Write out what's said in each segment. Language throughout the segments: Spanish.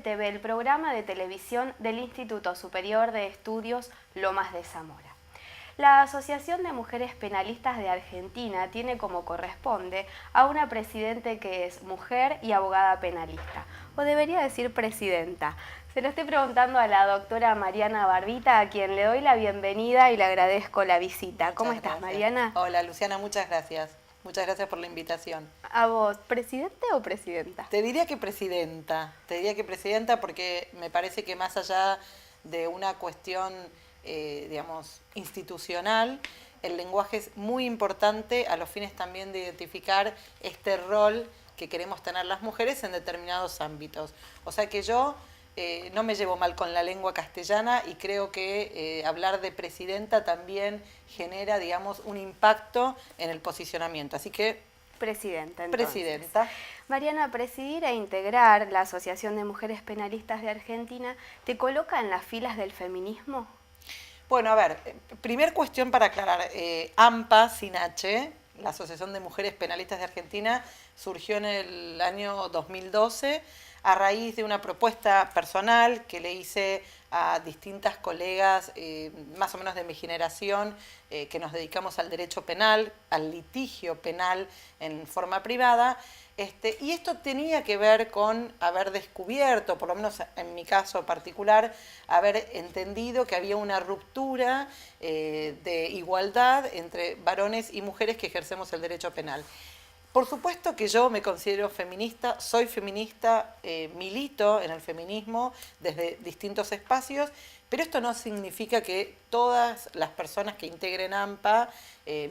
El programa de televisión del Instituto Superior de Estudios Lomas de Zamora. La Asociación de Mujeres Penalistas de Argentina tiene como corresponde a una presidente que es mujer y abogada penalista, o debería decir presidenta. Se lo estoy preguntando a la doctora Mariana Barbita, a quien le doy la bienvenida y le agradezco la visita. ¿Cómo estás, Mariana? Hola, Luciana, muchas gracias. Muchas gracias por la invitación. ¿A vos, presidente o presidenta? Te diría que presidenta porque me parece que más allá de una cuestión, digamos, institucional, el lenguaje es muy importante a los fines también de identificar este rol que queremos tener las mujeres en determinados ámbitos. O sea que yo no me llevo mal con la lengua castellana y creo que hablar de presidenta también genera, digamos, un impacto en el posicionamiento. Así que presidenta, entonces. Presidenta. Mariana, presidir e integrar la Asociación de Mujeres Penalistas de Argentina, ¿te coloca en las filas del feminismo? Bueno, a ver, primer cuestión para aclarar. AMPA, sin H, la Asociación de Mujeres Penalistas de Argentina, surgió en el año 2012 a raíz de una propuesta personal que le hice a distintas colegas, más o menos de mi generación, que nos dedicamos al derecho penal, al litigio penal en forma privada, y esto tenía que ver con haber descubierto, por lo menos en mi caso particular, haber entendido que había una ruptura de igualdad entre varones y mujeres que ejercemos el derecho penal. Por supuesto que yo me considero feminista, soy feminista, milito en el feminismo desde distintos espacios, pero esto no significa que todas las personas que integren AMPA,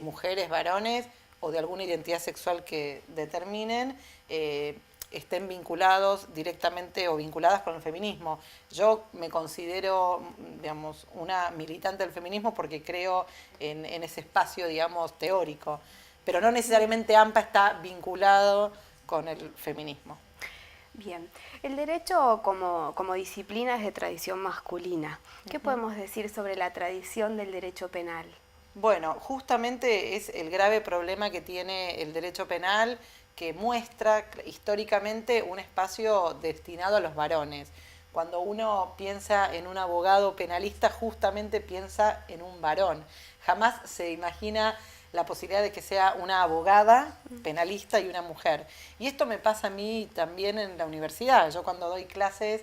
mujeres, varones o de alguna identidad sexual que determinen, estén vinculados directamente o vinculadas con el feminismo. Yo me considero, digamos, una militante del feminismo porque creo en ese espacio, digamos, teórico. Pero no necesariamente AMPA está vinculado con el feminismo. Bien, el derecho como disciplina es de tradición masculina. ¿Qué podemos decir sobre la tradición del derecho penal? Bueno, justamente es el grave problema que tiene el derecho penal, que muestra históricamente un espacio destinado a los varones. Cuando uno piensa en un abogado penalista, justamente piensa en un varón. Jamás se imagina la posibilidad de que sea una abogada penalista y una mujer. Y esto me pasa a mí también en la universidad. Yo cuando doy clases,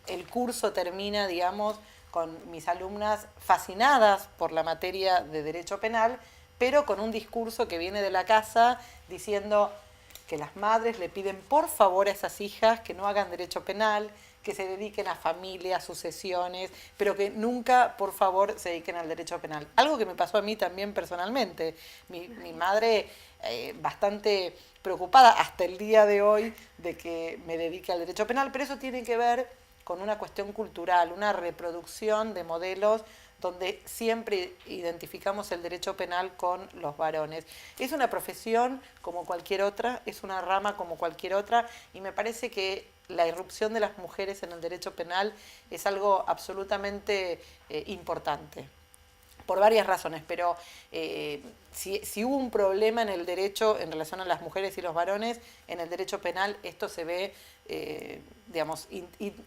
el curso termina, digamos, con mis alumnas fascinadas por la materia de derecho penal, pero con un discurso que viene de la casa diciendo que las madres le piden por favor a esas hijas que no hagan derecho penal, que se dediquen a familia, a sucesiones, pero que nunca, por favor, se dediquen al derecho penal. Algo que me pasó a mí también personalmente. Mi madre, bastante preocupada hasta el día de hoy de que me dedique al derecho penal, pero eso tiene que ver con una cuestión cultural, una reproducción de modelos donde siempre identificamos el derecho penal con los varones. Es una profesión como cualquier otra, es una rama como cualquier otra, y me parece que la irrupción de las mujeres en el derecho penal es algo absolutamente importante, por varias razones, pero si hubo un problema en el derecho en relación a las mujeres y los varones, en el derecho penal esto se ve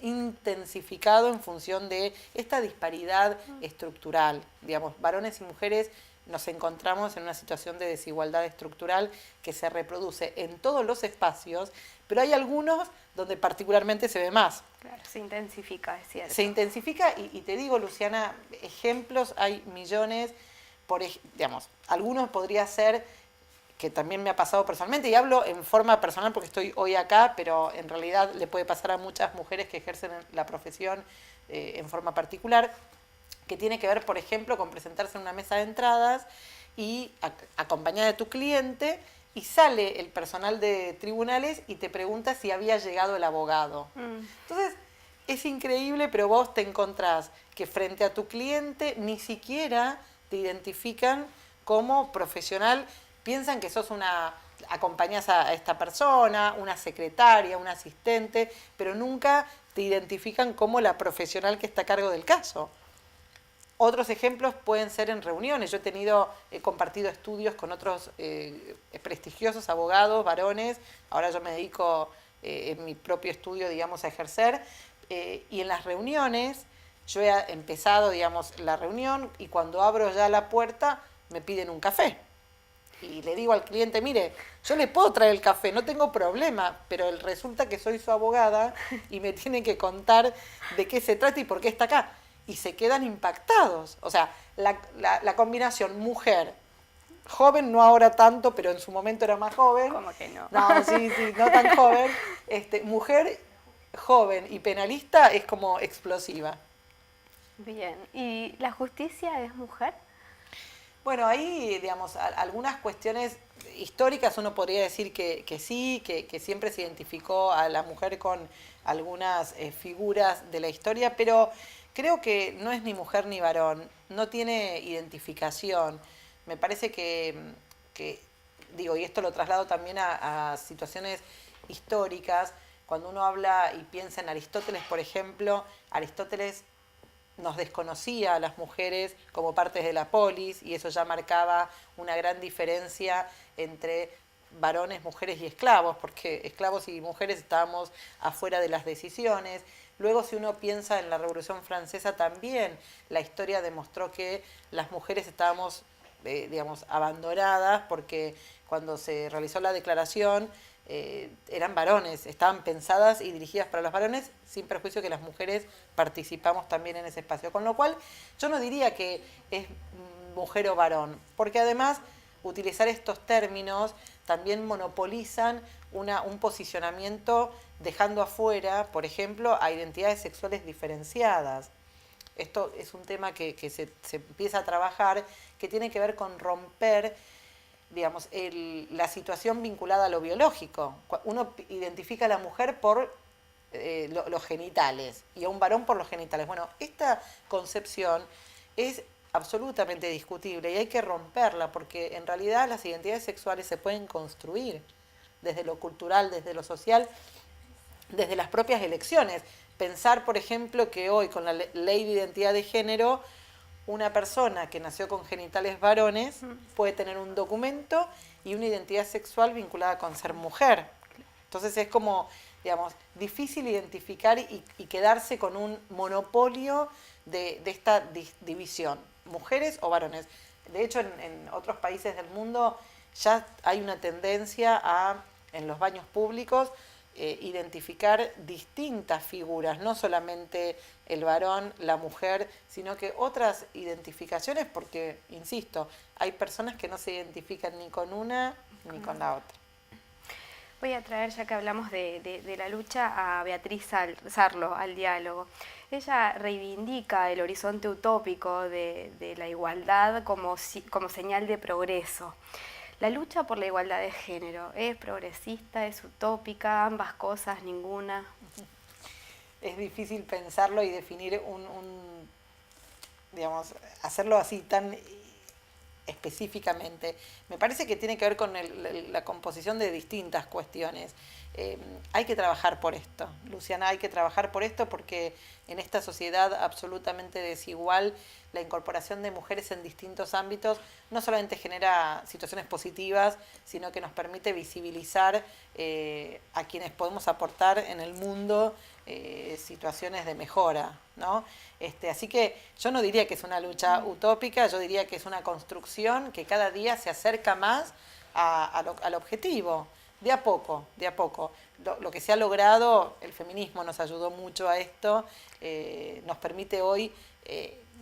intensificado en función de esta disparidad estructural. Digamos, varones y mujeres nos encontramos en una situación de desigualdad estructural que se reproduce en todos los espacios, pero hay algunos donde particularmente se ve más. Claro, se intensifica, es cierto. Se intensifica y te digo, Luciana, ejemplos hay millones. Digamos, algunos podría ser, que también me ha pasado personalmente, y hablo en forma personal porque estoy hoy acá, pero en realidad le puede pasar a muchas mujeres que ejercen la profesión en forma particular, que tiene que ver, por ejemplo, con presentarse en una mesa de entradas y acompañada de tu cliente, y sale el personal de tribunales y te pregunta si había llegado el abogado. Entonces, es increíble, pero vos te encontrás que frente a tu cliente ni siquiera te identifican como profesional, piensan que sos acompañás a esta persona, una secretaria, un asistente, pero nunca te identifican como la profesional que está a cargo del caso. Otros ejemplos pueden ser en reuniones. Yo he compartido estudios con otros prestigiosos abogados, varones. Ahora yo me dedico en mi propio estudio, digamos, a ejercer. Y en las reuniones, yo he empezado, digamos, la reunión y cuando abro ya la puerta me piden un café. Y le digo al cliente, mire, yo le puedo traer el café, no tengo problema, pero resulta que soy su abogada y me tiene que contar de qué se trata y por qué está acá. Y se quedan impactados. O sea, la combinación mujer, joven, no ahora tanto, pero en su momento era más joven. ¿Cómo que no? No, sí, no tan joven. Mujer, joven y penalista es como explosiva. Bien. ¿Y la justicia es mujer? Bueno, ahí, digamos, algunas cuestiones históricas uno podría decir que sí, que siempre se identificó a la mujer con algunas figuras de la historia, pero creo que no es ni mujer ni varón, no tiene identificación. Me parece que digo, y esto lo traslado también a situaciones históricas, cuando uno habla y piensa en Aristóteles, por ejemplo, Aristóteles nos desconocía a las mujeres como partes de la polis y eso ya marcaba una gran diferencia entre varones, mujeres y esclavos, porque esclavos y mujeres estábamos afuera de las decisiones. Luego, si uno piensa en la Revolución Francesa también, la historia demostró que las mujeres estábamos, abandonadas, porque cuando se realizó la declaración eran varones, estaban pensadas y dirigidas para los varones, sin perjuicio que las mujeres participamos también en ese espacio. Con lo cual, yo no diría que es mujer o varón, porque además utilizar estos términos también monopolizan un posicionamiento dejando afuera, por ejemplo, a identidades sexuales diferenciadas. Esto es un tema que se empieza a trabajar, que tiene que ver con romper, digamos, la situación vinculada a lo biológico. Uno identifica a la mujer por los genitales y a un varón por los genitales. Bueno, esta concepción es absolutamente discutible y hay que romperla porque en realidad las identidades sexuales se pueden construir desde lo cultural, desde lo social, desde las propias elecciones. Pensar, por ejemplo, que hoy con la ley de identidad de género, una persona que nació con genitales varones puede tener un documento y una identidad sexual vinculada con ser mujer. Entonces es como, digamos, difícil identificar y quedarse con un monopolio de esta división, mujeres o varones. De hecho, en otros países del mundo ya hay una tendencia a, en los baños públicos, identificar distintas figuras, no solamente el varón, la mujer, sino que otras identificaciones, porque, insisto, hay personas que no se identifican ni con una ni con la otra. Voy a traer, ya que hablamos de la lucha, a Beatriz Sarlo al diálogo. Ella reivindica el horizonte utópico de la igualdad como señal de progreso. La lucha por la igualdad de género, ¿es progresista, es utópica, ambas cosas, ninguna? Es difícil pensarlo y definir digamos, hacerlo así tan específicamente. Me parece que tiene que ver con la composición de distintas cuestiones. Hay que trabajar por esto, Luciana, hay que trabajar por esto porque en esta sociedad absolutamente desigual, la incorporación de mujeres en distintos ámbitos no solamente genera situaciones positivas, sino que nos permite visibilizar a quienes podemos aportar en el mundo situaciones de mejora, ¿no? Así que yo no diría que es una lucha utópica, yo diría que es una construcción que cada día se acerca más al objetivo, de a poco, de a poco. Lo que se ha logrado, el feminismo nos ayudó mucho a esto, nos permite hoy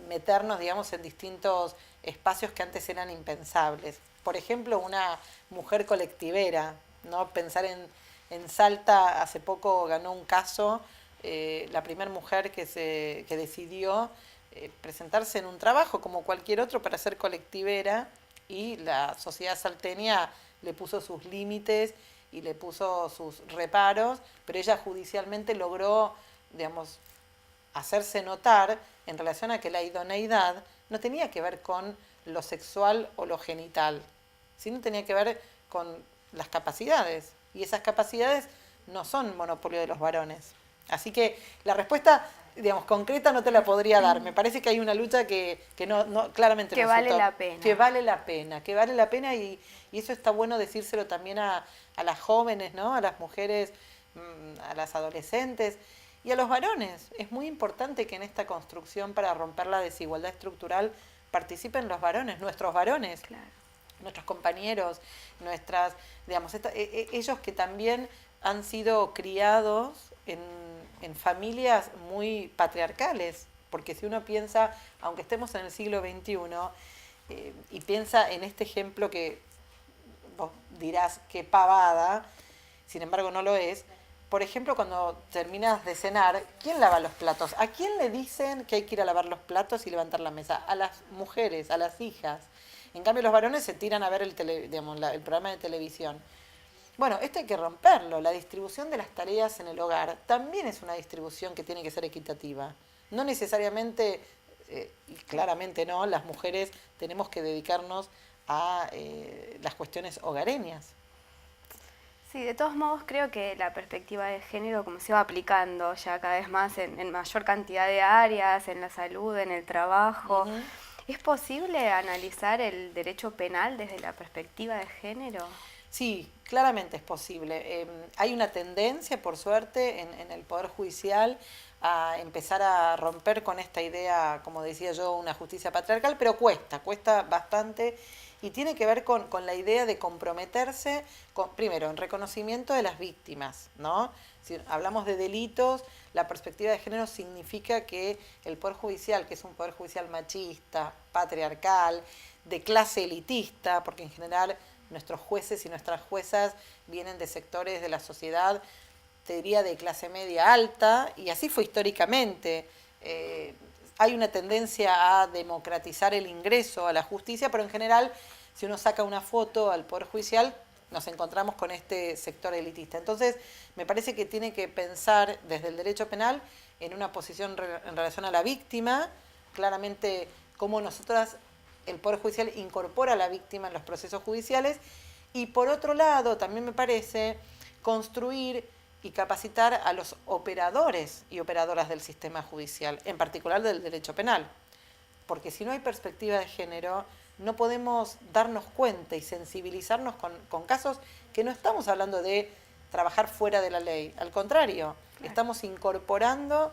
meternos, digamos, en distintos espacios que antes eran impensables. Por ejemplo, una mujer colectivera, ¿no? Pensar en Salta, hace poco ganó un caso, la primera mujer que decidió presentarse en un trabajo como cualquier otro para ser colectivera, y la sociedad salteña le puso sus límites y le puso sus reparos, pero ella judicialmente logró, digamos, hacerse notar en relación a que la idoneidad no tenía que ver con lo sexual o lo genital, sino tenía que ver con las capacidades, y esas capacidades no son monopolio de los varones. Así que la respuesta, digamos, concreta no te la podría dar. Me parece que hay una lucha que no claramente que no vale la pena. Que vale la pena, y eso está bueno decírselo también a las jóvenes, ¿no? A las mujeres, a las adolescentes y a los varones. Es muy importante que en esta construcción para romper la desigualdad estructural participen los varones, nuestros varones. Claro. Nuestros compañeros, digamos, ellos que también han sido criados en familias muy patriarcales, porque si uno piensa, aunque estemos en el siglo XXI, y piensa en este ejemplo que vos dirás qué pavada, sin embargo no lo es. Por ejemplo, cuando terminas de cenar, ¿quién lava los platos? ¿A quién le dicen que hay que ir a lavar los platos y levantar la mesa? A las mujeres, a las hijas. En cambio, los varones se tiran a ver el programa de televisión. Bueno, esto hay que romperlo. La distribución de las tareas en el hogar también es una distribución que tiene que ser equitativa. No necesariamente, y claramente no, las mujeres tenemos que dedicarnos a las cuestiones hogareñas. Sí, de todos modos creo que la perspectiva de género, como se va aplicando ya cada vez más en mayor cantidad de áreas, en la salud, en el trabajo, ¿es posible analizar el derecho penal desde la perspectiva de género? Sí, claramente es posible. Hay una tendencia, por suerte, en el Poder Judicial a empezar a romper con esta idea, como decía yo, una justicia patriarcal, pero cuesta bastante, y tiene que ver con la idea de comprometerse, primero, en reconocimiento de las víctimas, ¿no? Si hablamos de delitos, la perspectiva de género significa que el Poder Judicial, que es un Poder Judicial machista, patriarcal, de clase elitista, porque en general nuestros jueces y nuestras juezas vienen de sectores de la sociedad, te diría, de clase media alta, y así fue históricamente. Hay una tendencia a democratizar el ingreso a la justicia, pero en general, si uno saca una foto al Poder Judicial, nos encontramos con este sector elitista. Entonces, me parece que tiene que pensar desde el derecho penal en una posición en relación a la víctima, claramente cómo nosotras, el Poder Judicial incorpora a la víctima en los procesos judiciales, y por otro lado, también me parece construir y capacitar a los operadores y operadoras del sistema judicial, en particular del derecho penal. Porque si no hay perspectiva de género, no podemos darnos cuenta y sensibilizarnos con casos que no estamos hablando de trabajar fuera de la ley. Al contrario, claro, estamos incorporando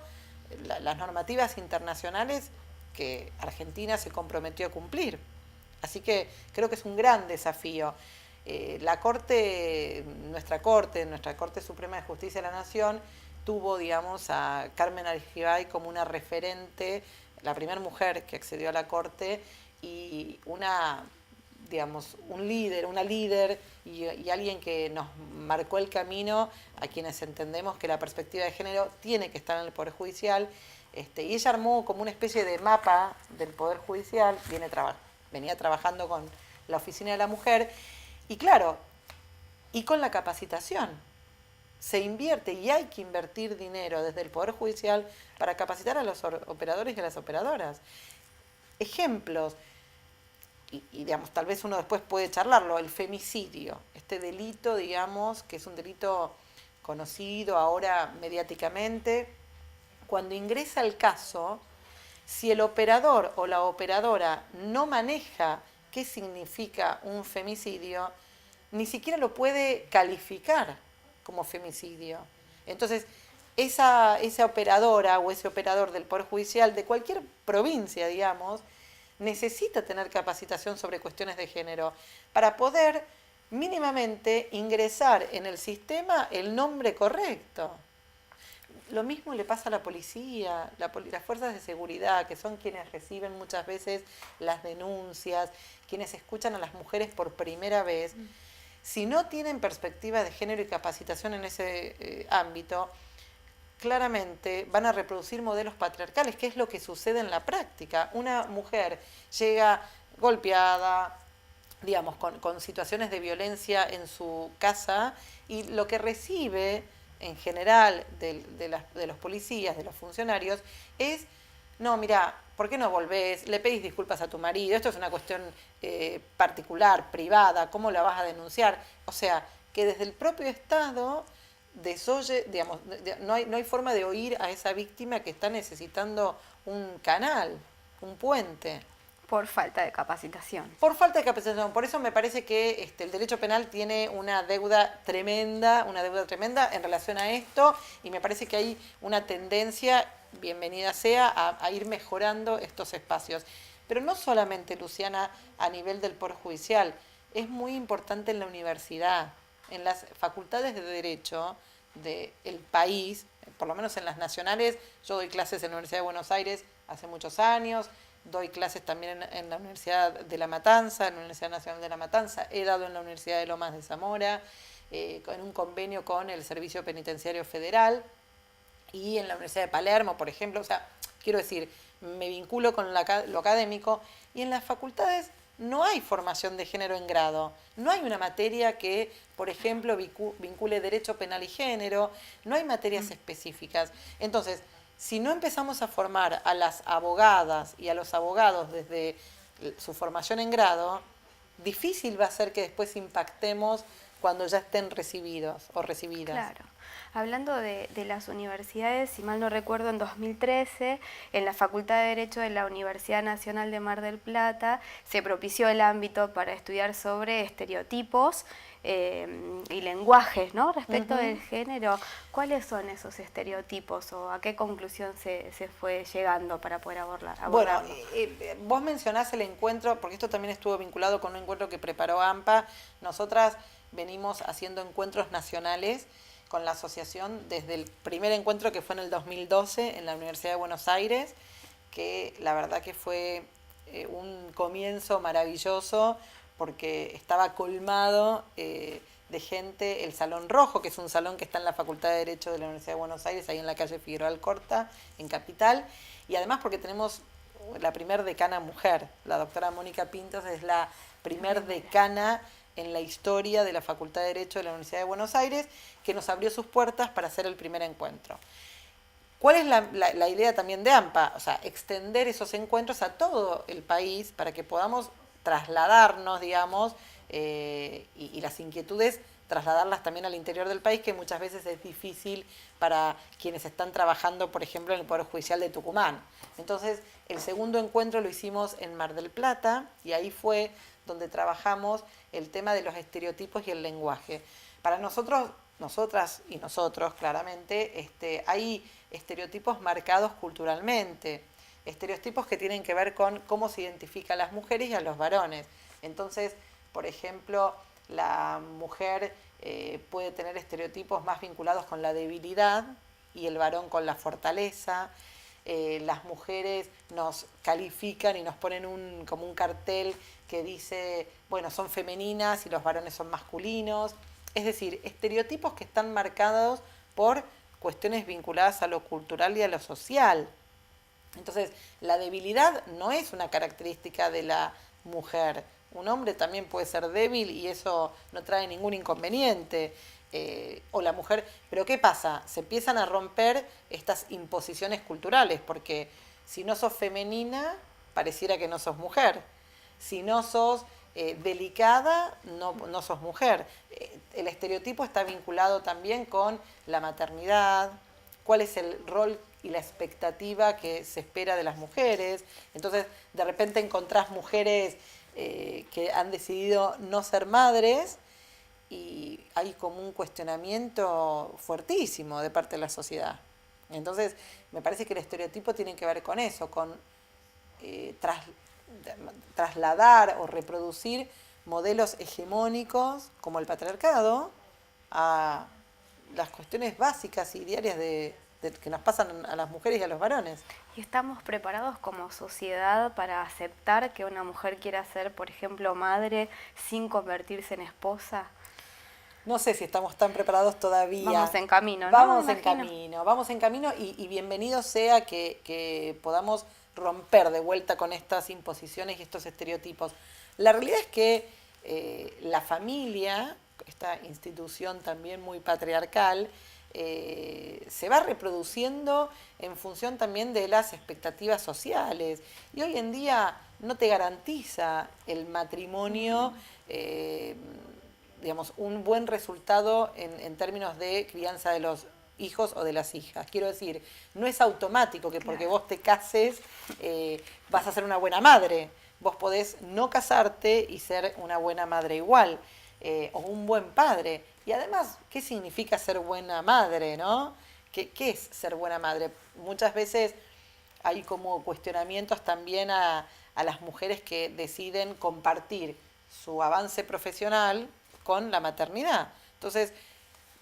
las normativas internacionales que Argentina se comprometió a cumplir. Así que creo que es un gran desafío. Nuestra Corte Suprema de Justicia de la Nación tuvo, digamos, a Carmen Argibay como una referente, la primera mujer que accedió a la Corte, y una líder y alguien que nos marcó el camino a quienes entendemos que la perspectiva de género tiene que estar en el Poder Judicial. Y ella armó como una especie de mapa del Poder Judicial, venía trabajando con la Oficina de la Mujer, y claro, y con la capacitación. Se invierte y hay que invertir dinero desde el Poder Judicial para capacitar a los operadores y a las operadoras. Ejemplos, y digamos, tal vez uno después puede charlarlo, el femicidio, este delito, digamos, que es un delito conocido ahora mediáticamente. Cuando ingresa el caso, si el operador o la operadora no maneja qué significa un femicidio, ni siquiera lo puede calificar como femicidio. Entonces, esa operadora o ese operador del Poder Judicial de cualquier provincia, digamos, necesita tener capacitación sobre cuestiones de género para poder mínimamente ingresar en el sistema el nombre correcto. Lo mismo le pasa a la policía, las fuerzas de seguridad, que son quienes reciben muchas veces las denuncias, quienes escuchan a las mujeres por primera vez. Si no tienen perspectiva de género y capacitación en ese ámbito, claramente van a reproducir modelos patriarcales, que es lo que sucede en la práctica. Una mujer llega golpeada, digamos, con situaciones de violencia en su casa, y lo que recibe en general de los policías, de los funcionarios, es: no, mira, ¿por qué no volvés? Le pedís disculpas a tu marido, esto es una cuestión particular, privada, ¿cómo la vas a denunciar? O sea, que desde el propio Estado desoye, digamos, no hay forma de oír a esa víctima que está necesitando un canal, un puente. Por falta de capacitación. Por falta de capacitación. Por eso me parece que el derecho penal tiene una deuda tremenda en relación a esto, y me parece que hay una tendencia, bienvenida sea, a ir mejorando estos espacios. Pero no solamente, Luciana, a nivel del Poder Judicial, es muy importante en la universidad, en las facultades de Derecho del país, por lo menos en las nacionales. Yo doy clases en la Universidad de Buenos Aires hace muchos años, doy clases también en la Universidad de La Matanza, en la Universidad Nacional de La Matanza, he dado en la Universidad de Lomas de Zamora, en un convenio con el Servicio Penitenciario Federal, y en la Universidad de Palermo, por ejemplo. O sea, quiero decir, me vinculo con lo académico, y en las facultades no hay formación de género en grado, no hay una materia que, por ejemplo, vincule derecho penal y género, no hay materias específicas. Entonces, si no empezamos a formar a las abogadas y a los abogados desde su formación en grado, difícil va a ser que después impactemos cuando ya estén recibidos o recibidas. Claro. Hablando de las universidades, si mal no recuerdo, en 2013, en la Facultad de Derecho de la Universidad Nacional de Mar del Plata, se propició el ámbito para estudiar sobre estereotipos y lenguajes, ¿no?, respecto del género. ¿Cuáles son esos estereotipos o a qué conclusión se fue llegando para poder abordarlo? Bueno, vos mencionás el encuentro, porque esto también estuvo vinculado con un encuentro que preparó AMPA. Nosotras venimos haciendo encuentros nacionales con la asociación desde el primer encuentro, que fue en el 2012 en la Universidad de Buenos Aires, que la verdad que fue un comienzo maravilloso, porque estaba colmado de gente. El Salón Rojo, que es un salón que está en la Facultad de Derecho de la Universidad de Buenos Aires, ahí en la calle Figueroa Alcorta, en Capital, y además porque tenemos la primer decana mujer. La doctora Mónica Pintos es la primer decana en la historia de la Facultad de Derecho de la Universidad de Buenos Aires, que nos abrió sus puertas para hacer el primer encuentro. ¿Cuál es la idea también de AMPA? O sea, extender esos encuentros a todo el país para que podamos trasladarnos, digamos, y las inquietudes trasladarlas también al interior del país, que muchas veces es difícil para quienes están trabajando, por ejemplo, en el Poder Judicial de Tucumán. Entonces, el segundo encuentro lo hicimos en Mar del Plata, y ahí fue donde trabajamos el tema de los estereotipos y el lenguaje. Para nosotros, nosotras y nosotros, claramente, hay estereotipos marcados culturalmente, estereotipos que tienen que ver con cómo se identifica a las mujeres y a los varones. Entonces, por ejemplo, la mujer puede tener estereotipos más vinculados con la debilidad y el varón con la fortaleza. Las mujeres nos califican y nos ponen como un cartel que dice, bueno, son femeninas y los varones son masculinos. Es decir, estereotipos que están marcados por cuestiones vinculadas a lo cultural y a lo social. Entonces, la debilidad no es una característica de la mujer. Un hombre también puede ser débil y eso no trae ningún inconveniente. O la mujer, pero ¿qué pasa? Se empiezan a romper estas imposiciones culturales, porque si no sos femenina, pareciera que no sos mujer. Si no sos delicada, no sos mujer. El estereotipo está vinculado también con la maternidad, cuál es el rol y la expectativa que se espera de las mujeres. Entonces, de repente encontrás mujeres que han decidido no ser madres y hay como un cuestionamiento fuertísimo de parte de la sociedad. Entonces, me parece que el estereotipo tiene que ver con eso, con trasladar o reproducir modelos hegemónicos como el patriarcado a las cuestiones básicas y diarias que nos pasan a las mujeres y a los varones. ¿Y estamos preparados como sociedad para aceptar que una mujer quiera ser, por ejemplo, madre sin convertirse en esposa? No sé si estamos tan preparados todavía. Vamos en camino, ¿no? Vamos en camino y bienvenido sea que podamos romper de vuelta con estas imposiciones y estos estereotipos. La realidad es que la familia, esta institución también muy patriarcal, se va reproduciendo en función también de las expectativas sociales. Y hoy en día no te garantiza el matrimonio, digamos, un buen resultado en términos de crianza de los hijos o de las hijas. Quiero decir, no es automático que porque vos te cases vas a ser una buena madre. Vos podés no casarte y ser una buena madre igual, o un buen padre. Y además, ¿qué significa ser buena madre, no? ¿Qué es ser buena madre? Muchas veces hay como cuestionamientos también a las mujeres que deciden compartir su avance profesional con la maternidad. Entonces,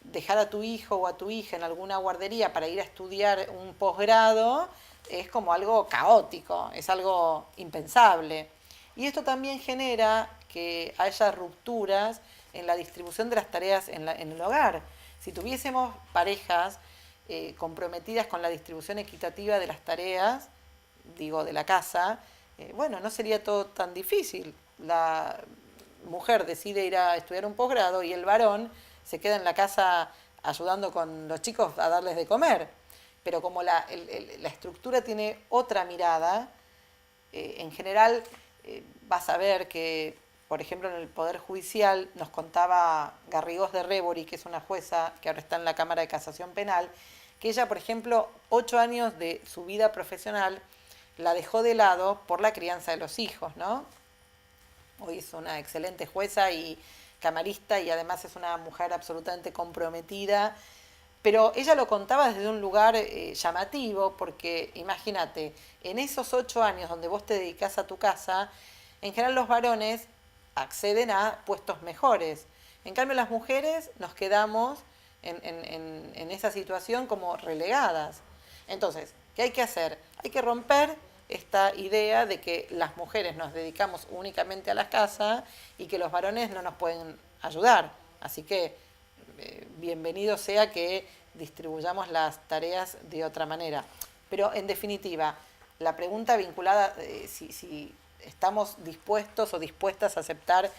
dejar a tu hijo o a tu hija en alguna guardería para ir a estudiar un posgrado es como algo caótico, es algo impensable. Y esto también genera que haya rupturas en la distribución de las tareas en el hogar. Si tuviésemos parejas comprometidas con la distribución equitativa de las tareas, digo, de la casa, bueno, no sería todo tan difícil. La mujer decide ir a estudiar un posgrado y el varón se queda en la casa ayudando con los chicos a darles de comer. Pero como la estructura tiene otra mirada, en general vas a ver que, por ejemplo, en el Poder Judicial nos contaba Garrigós de Rébori, que es una jueza que ahora está en la Cámara de Casación Penal, que ella, por ejemplo, 8 años de su vida profesional la dejó de lado por la crianza de los hijos, ¿no? Hoy es una excelente jueza y camarista y además es una mujer absolutamente comprometida, pero ella lo contaba desde un lugar llamativo, porque imagínate, en esos 8 años donde vos te dedicás a tu casa, en general los varones acceden a puestos mejores. En cambio las mujeres nos quedamos en esa situación como relegadas. Entonces, ¿qué hay que hacer? Hay que romper esta idea de que las mujeres nos dedicamos únicamente a la casa y que los varones no nos pueden ayudar. Así que bienvenido sea que distribuyamos las tareas de otra manera. Pero en definitiva, la pregunta vinculada, si estamos dispuestos o dispuestas a aceptar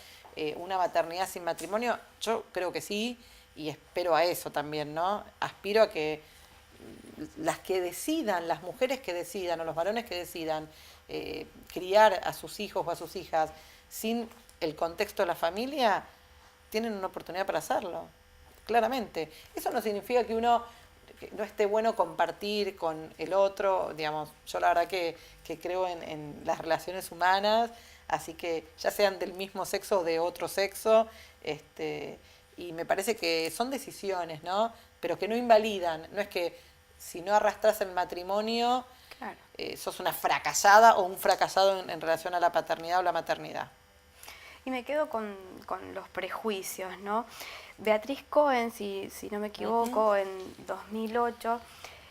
una maternidad sin matrimonio, yo creo que sí, y espero a eso también, ¿no? Aspiro a que las que decidan, las mujeres que decidan o los varones que decidan criar a sus hijos o a sus hijas sin el contexto de la familia, tienen una oportunidad para hacerlo, claramente. Eso no significa que uno no esté bueno compartir con el otro, digamos, yo la verdad que creo en las relaciones humanas, así que ya sean del mismo sexo o de otro sexo, y me parece que son decisiones, ¿no? Pero que no invalidan, no es que si no arrastras el matrimonio, claro, sos una fracasada o un fracasado en relación a la paternidad o la maternidad. Y me quedo con los prejuicios, ¿no? Beatriz Cohen, si no me equivoco, en 2008,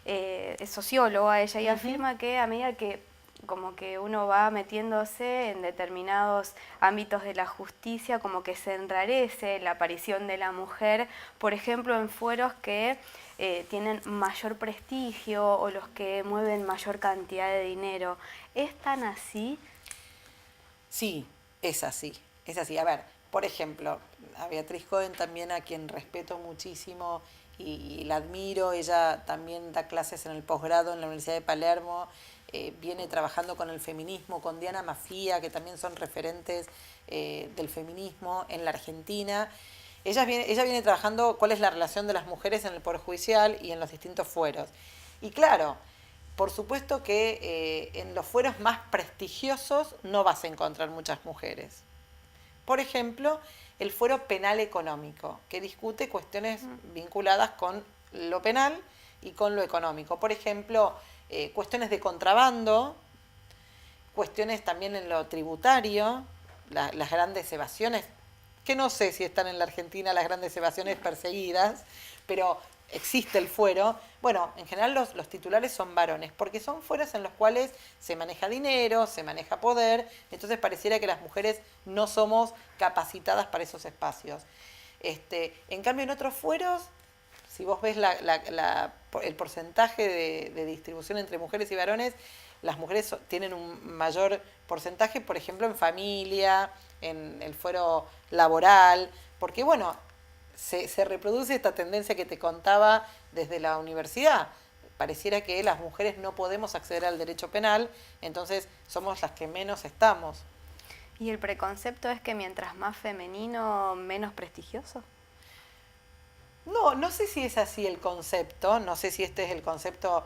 es socióloga ella y afirma que a medida que como que uno va metiéndose en determinados ámbitos de la justicia, como que se enrarece la aparición de la mujer, por ejemplo, en fueros que tienen mayor prestigio o los que mueven mayor cantidad de dinero. ¿Es tan así? Sí, es así, es así. A ver, por ejemplo, a Beatriz Cohen también, a quien respeto muchísimo y la admiro, ella también da clases en el posgrado en la Universidad de Palermo, viene trabajando con el feminismo, con Diana Mafía, que también son referentes del feminismo en la Argentina. Ella viene trabajando cuál es la relación de las mujeres en el Poder Judicial y en los distintos fueros. Y claro, por supuesto que en los fueros más prestigiosos no vas a encontrar muchas mujeres. Por ejemplo, el fuero penal económico, que discute cuestiones vinculadas con lo penal y con lo económico. Por ejemplo, cuestiones de contrabando, cuestiones también en lo tributario, las grandes evasiones, que no sé si están en la Argentina las grandes evasiones perseguidas, pero existe el fuero. Bueno, en general los titulares son varones, porque son fueros en los cuales se maneja dinero, se maneja poder, entonces pareciera que las mujeres no somos capacitadas para esos espacios. En cambio, en otros fueros, si vos ves el porcentaje de distribución entre mujeres y varones, las mujeres tienen un mayor porcentaje, por ejemplo, en familia, en el fuero laboral, porque bueno, se reproduce esta tendencia que te contaba desde la universidad. Pareciera que las mujeres no podemos acceder al derecho penal, entonces somos las que menos estamos. ¿Y el preconcepto es que mientras más femenino, menos prestigioso? No sé si es así el concepto, no sé si este es el concepto,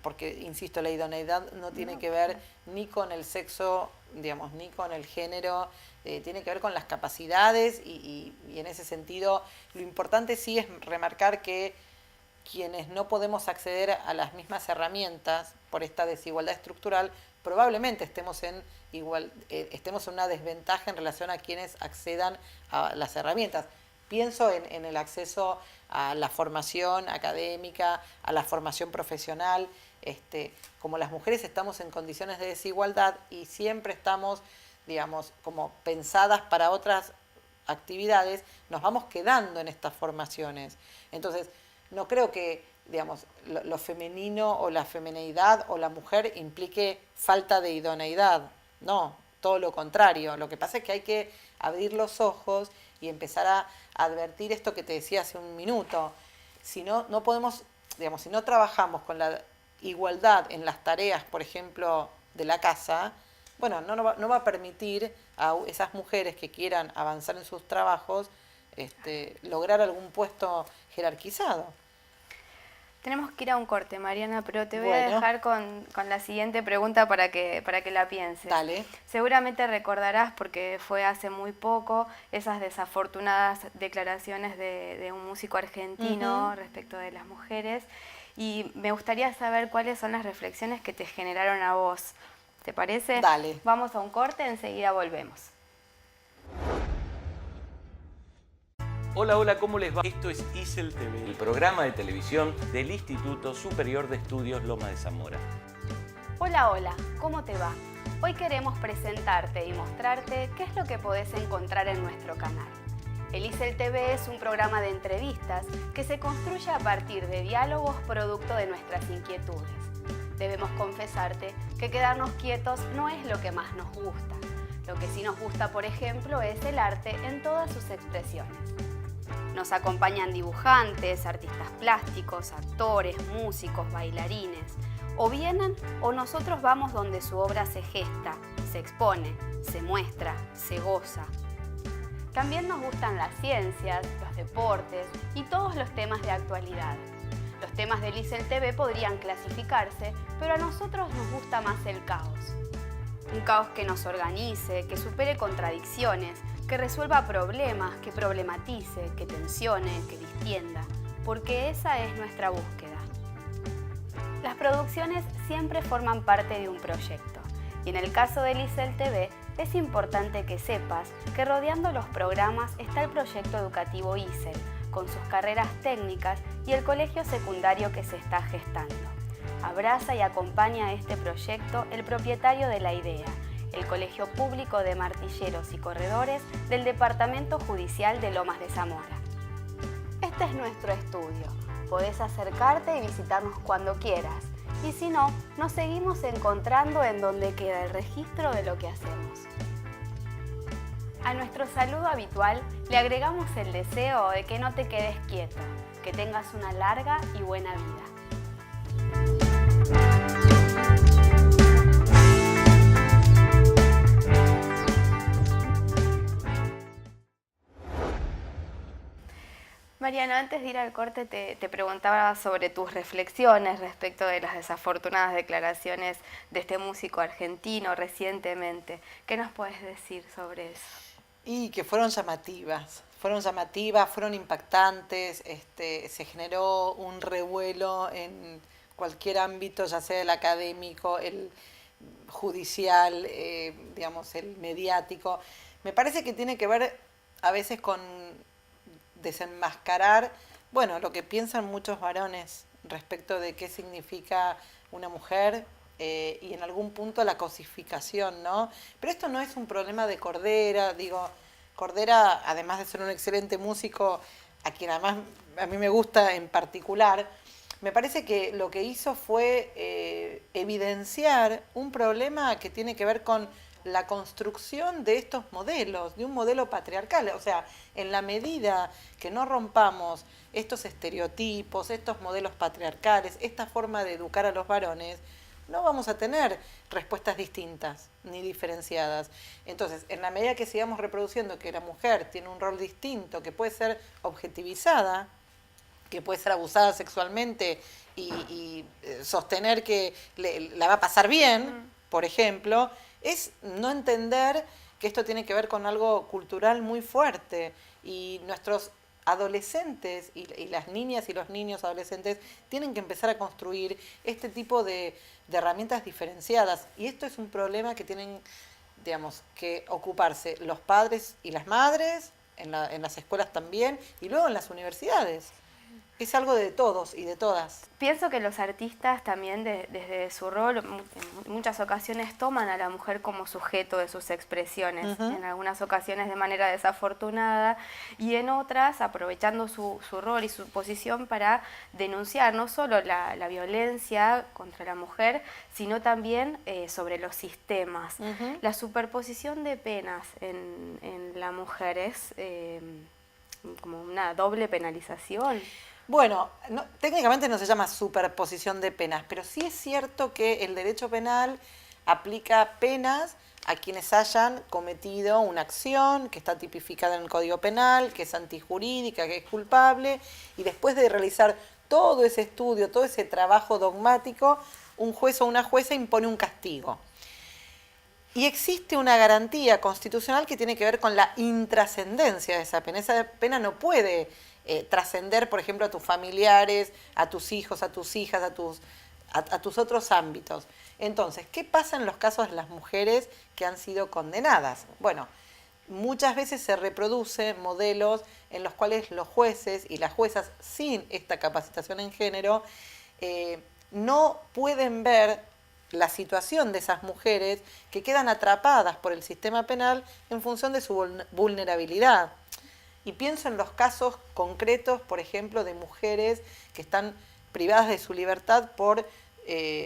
porque, insisto, la idoneidad no tiene que ver ni con el sexo, digamos, ni con el género, tiene que ver con las capacidades y en ese sentido lo importante sí es remarcar que quienes no podemos acceder a las mismas herramientas por esta desigualdad estructural, probablemente estemos en una desventaja en relación a quienes accedan a las herramientas. Pienso en el acceso a la formación académica, a la formación profesional. Como las mujeres estamos en condiciones de desigualdad y siempre estamos, digamos, como pensadas para otras actividades, nos vamos quedando en estas formaciones. Entonces, no creo que, digamos, lo femenino o la femineidad o la mujer implique falta de idoneidad. No, todo lo contrario. Lo que pasa es que hay que abrir los ojos y empezar a advertir esto que te decía hace un minuto. Si no podemos, digamos, si no trabajamos con la igualdad en las tareas, por ejemplo, de la casa, bueno, no va a permitir a esas mujeres que quieran avanzar en sus trabajos lograr algún puesto jerarquizado. Tenemos que ir a un corte, Mariana, pero te voy a dejar con la siguiente pregunta para que la pienses. Dale. Seguramente recordarás, porque fue hace muy poco, esas desafortunadas declaraciones de un músico argentino respecto de las mujeres. Y me gustaría saber cuáles son las reflexiones que te generaron a vos. ¿Te parece? Dale. Vamos a un corte, enseguida volvemos. Hola, hola, ¿cómo les va? Esto es ISEL TV, el programa de televisión del Instituto Superior de Estudios Lomas de Zamora. Hola, hola, ¿cómo te va? Hoy queremos presentarte y mostrarte qué es lo que podés encontrar en nuestro canal. El ISEL TV es un programa de entrevistas que se construye a partir de diálogos producto de nuestras inquietudes. Debemos confesarte que quedarnos quietos no es lo que más nos gusta. Lo que sí nos gusta, por ejemplo, es el arte en todas sus expresiones. Nos acompañan dibujantes, artistas plásticos, actores, músicos, bailarines. O vienen o nosotros vamos donde su obra se gesta, se expone, se muestra, se goza. También nos gustan las ciencias, los deportes y todos los temas de actualidad. Los temas del ISEL TV podrían clasificarse, pero a nosotros nos gusta más el caos. Un caos que nos organice, que supere contradicciones, que resuelva problemas, que problematice, que tensione, que distienda, porque esa es nuestra búsqueda. Las producciones siempre forman parte de un proyecto, y en el caso del ISEL TV es importante que sepas que rodeando los programas está el proyecto educativo ISEL, con sus carreras técnicas y el colegio secundario que se está gestando. Abraza y acompaña este proyecto el propietario de la idea, el Colegio Público de Martilleros y Corredores del Departamento Judicial de Lomas de Zamora. Este es nuestro estudio. Podés acercarte y visitarnos cuando quieras. Y si no, nos seguimos encontrando en donde queda el registro de lo que hacemos. A nuestro saludo habitual le agregamos el deseo de que no te quedes quieto, que tengas una larga y buena vida. Mariano, antes de ir al corte te preguntaba sobre tus reflexiones respecto de las desafortunadas declaraciones de este músico argentino recientemente. ¿Qué nos puedes decir sobre eso? Y que fueron llamativas, fueron impactantes, se generó un revuelo en cualquier ámbito, ya sea el académico, el judicial, digamos, el mediático. Me parece que tiene que ver a veces con desenmascarar, bueno, lo que piensan muchos varones respecto de qué significa una mujer y en algún punto la cosificación, ¿no? Pero esto no es un problema de Cordera, digo, Cordera, además de ser un excelente músico, a quien además a mí me gusta en particular, me parece que lo que hizo fue evidenciar un problema que tiene que ver con la construcción de estos modelos, de un modelo patriarcal. O sea, en la medida que no rompamos estos estereotipos, estos modelos patriarcales, esta forma de educar a los varones, no vamos a tener respuestas distintas ni diferenciadas. Entonces, en la medida que sigamos reproduciendo que la mujer tiene un rol distinto, que puede ser objetivizada, que puede ser abusada sexualmente y sostener que la va a pasar bien, por ejemplo, es no entender que esto tiene que ver con algo cultural muy fuerte y nuestros adolescentes y las niñas y los niños adolescentes tienen que empezar a construir este tipo de herramientas diferenciadas y esto es un problema que tienen, digamos, que ocuparse los padres y las madres en las escuelas también y luego en las universidades. Es algo de todos y de todas. Pienso que los artistas también desde su rol en muchas ocasiones toman a la mujer como sujeto de sus expresiones, en algunas ocasiones de manera desafortunada y en otras aprovechando su rol y su posición para denunciar no solo la violencia contra la mujer, sino también sobre los sistemas. La superposición de penas en la mujer es como una doble penalización. Bueno, técnicamente no se llama superposición de penas, pero sí es cierto que el derecho penal aplica penas a quienes hayan cometido una acción que está tipificada en el Código Penal, que es antijurídica, que es culpable, y después de realizar todo ese estudio, todo ese trabajo dogmático, un juez o una jueza impone un castigo. Y existe una garantía constitucional que tiene que ver con la intrascendencia de esa pena. Esa pena no puede trascender, por ejemplo, a tus familiares, a tus hijos, a tus hijas, a tus otros ámbitos. Entonces, ¿qué pasa en los casos de las mujeres que han sido condenadas? Bueno, muchas veces se reproducen modelos en los cuales los jueces y las juezas sin esta capacitación en género no pueden ver la situación de esas mujeres que quedan atrapadas por el sistema penal en función de su vulnerabilidad. Y pienso en los casos concretos, por ejemplo, de mujeres que están privadas de su libertad por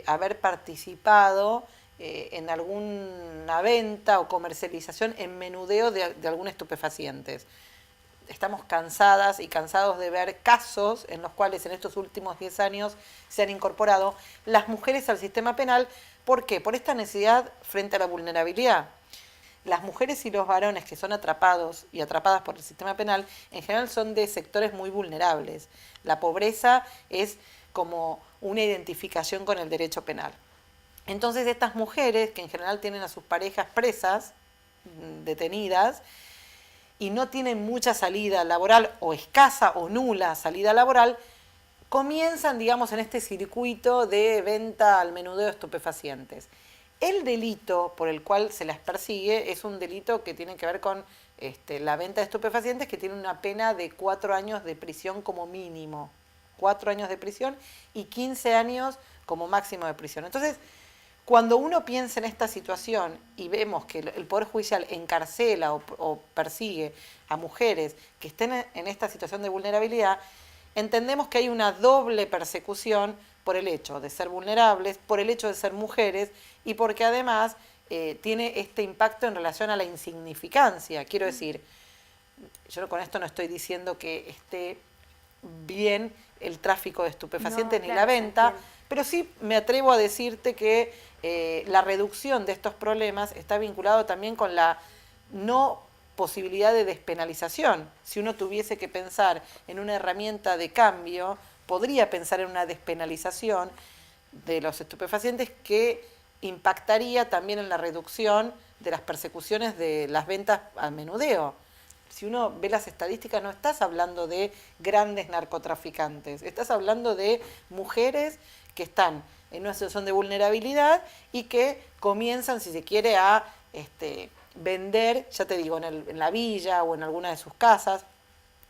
haber participado en alguna venta o comercialización en menudeo de algún estupefacientes. Estamos cansadas y cansados de ver casos en los cuales en estos últimos 10 años se han incorporado las mujeres al sistema penal. ¿Por qué? Por esta necesidad frente a la vulnerabilidad. Las mujeres y los varones que son atrapados y atrapadas por el sistema penal en general son de sectores muy vulnerables. La pobreza es como una identificación con el derecho penal. Entonces estas mujeres, que en general tienen a sus parejas presas, detenidas, y no tienen mucha salida laboral o escasa o nula salida laboral, comienzan, digamos, en este circuito de venta al menudeo de estupefacientes. El delito por el cual se las persigue es un delito que tiene que ver con la venta de estupefacientes, que tiene una pena de 4 años de prisión como mínimo. 4 años de prisión y 15 años como máximo de prisión. Entonces, cuando uno piensa en esta situación y vemos que el Poder Judicial encarcela o persigue a mujeres que estén en esta situación de vulnerabilidad, entendemos que hay una doble persecución por el hecho de ser vulnerables, por el hecho de ser mujeres y porque además tiene este impacto en relación a la insignificancia. Quiero decir, yo con esto no estoy diciendo que esté bien el tráfico de estupefacientes ni la venta, pero sí me atrevo a decirte que la reducción de estos problemas está vinculado también con la no posibilidad de despenalización. Si uno tuviese que pensar en una herramienta de cambio, podría pensar en una despenalización de los estupefacientes que impactaría también en la reducción de las persecuciones de las ventas al menudeo. Si uno ve las estadísticas, no estás hablando de grandes narcotraficantes, estás hablando de mujeres que están en una situación de vulnerabilidad y que comienzan, si se quiere, a vender, ya te digo, en la villa o en alguna de sus casas.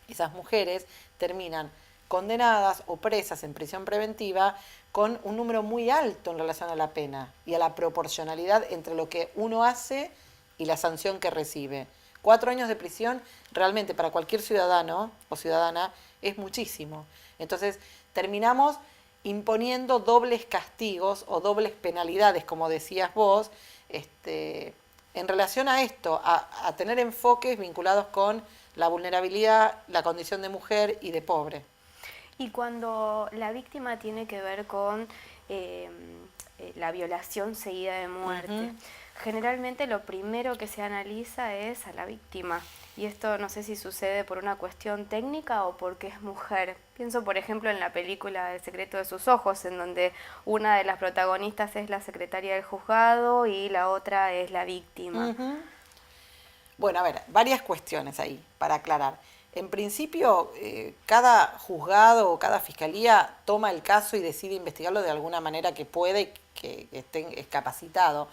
Esas mujeres terminan condenadas o presas en prisión preventiva con un número muy alto en relación a la pena y a la proporcionalidad entre lo que uno hace y la sanción que recibe. 4 años de prisión realmente para cualquier ciudadano o ciudadana es muchísimo. Entonces terminamos imponiendo dobles castigos o dobles penalidades, como decías vos, en relación a esto, a tener enfoques vinculados con la vulnerabilidad, la condición de mujer y de pobre. Y cuando la víctima tiene que ver con la violación seguida de muerte, generalmente lo primero que se analiza es a la víctima. Y esto no sé si sucede por una cuestión técnica o porque es mujer. Pienso, por ejemplo, en la película El secreto de sus ojos, en donde una de las protagonistas es la secretaria del juzgado y la otra es la víctima. Bueno, a ver, varias cuestiones ahí para aclarar. En principio, cada juzgado o cada fiscalía toma el caso y decide investigarlo de alguna manera que puede, que esté capacitado.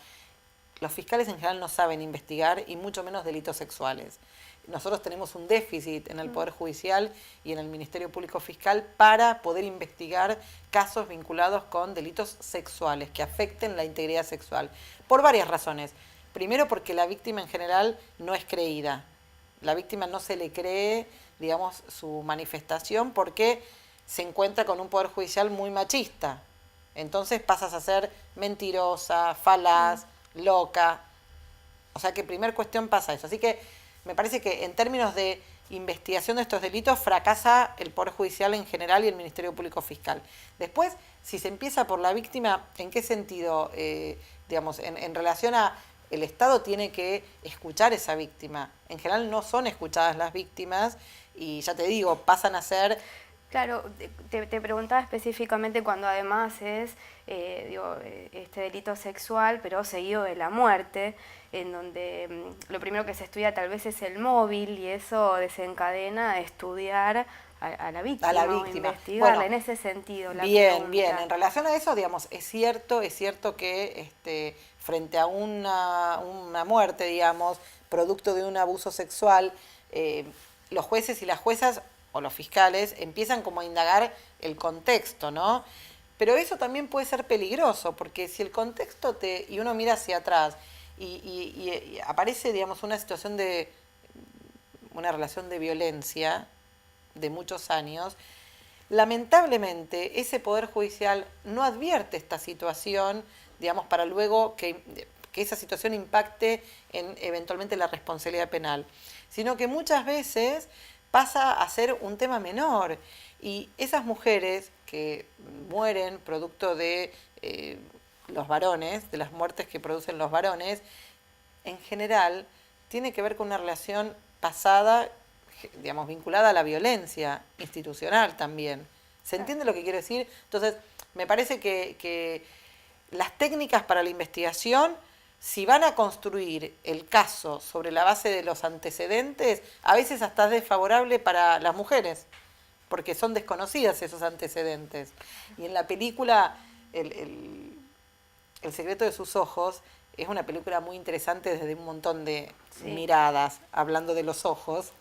Los fiscales en general no saben investigar y mucho menos delitos sexuales. Nosotros tenemos un déficit en el Poder Judicial y en el Ministerio Público Fiscal para poder investigar casos vinculados con delitos sexuales que afecten la integridad sexual, por varias razones. Primero, porque la víctima en general no es creída. La víctima no se le cree, digamos, su manifestación porque se encuentra con un Poder Judicial muy machista. Entonces pasas a ser mentirosa, falaz, loca. O sea que primer cuestión pasa eso. Así que me parece que en términos de investigación de estos delitos fracasa el Poder Judicial en general y el Ministerio Público Fiscal. Después, si se empieza por la víctima, ¿en qué sentido? Digamos, en relación a el Estado tiene que escuchar a esa víctima. En general no son escuchadas las víctimas y ya te digo, pasan a ser... Claro, te preguntaba específicamente cuando además es este delito sexual, pero seguido de la muerte, en donde lo primero que se estudia tal vez es el móvil y eso desencadena a estudiar a la víctima, o investigarla, bueno, en ese sentido. Bien. En relación a eso, digamos, es cierto que frente a una muerte, digamos, producto de un abuso sexual, los jueces y las juezas o los fiscales empiezan como a indagar el contexto, ¿no? Pero eso también puede ser peligroso, porque si el contexto y uno mira hacia atrás y aparece, digamos, una situación de una relación de violencia de muchos años, lamentablemente ese Poder Judicial no advierte esta situación, digamos, para luego que esa situación impacte en eventualmente la responsabilidad penal, sino que muchas veces pasa a ser un tema menor y esas mujeres que mueren producto de los varones, de las muertes que producen los varones, en general tiene que ver con una relación pasada, digamos, vinculada a la violencia institucional también. ¿Se entiende lo que quiero decir? Entonces, me parece que las técnicas para la investigación, si van a construir el caso sobre la base de los antecedentes, a veces hasta es desfavorable para las mujeres, porque son desconocidas esos antecedentes. Y en la película, El secreto de sus ojos, es una película muy interesante desde un montón de miradas, hablando de los ojos.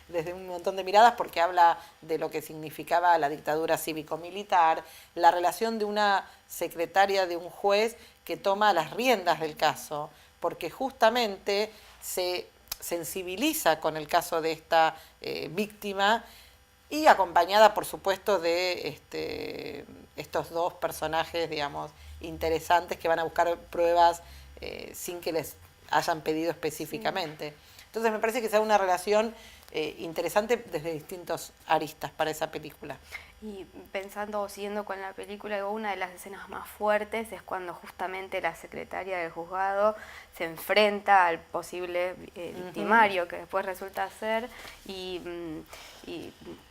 desde un montón de miradas porque habla de lo que significaba la dictadura cívico-militar, la relación de una secretaria de un juez que toma las riendas del caso, porque justamente se sensibiliza con el caso de esta víctima y acompañada, por supuesto, de estos dos personajes, digamos, interesantes que van a buscar pruebas sin que les hayan pedido específicamente. Entonces me parece que sea una relación interesante desde distintos aristas para esa película. Y pensando o siguiendo con la película, una de las escenas más fuertes es cuando justamente la secretaria del juzgado se enfrenta al posible victimario que después resulta ser y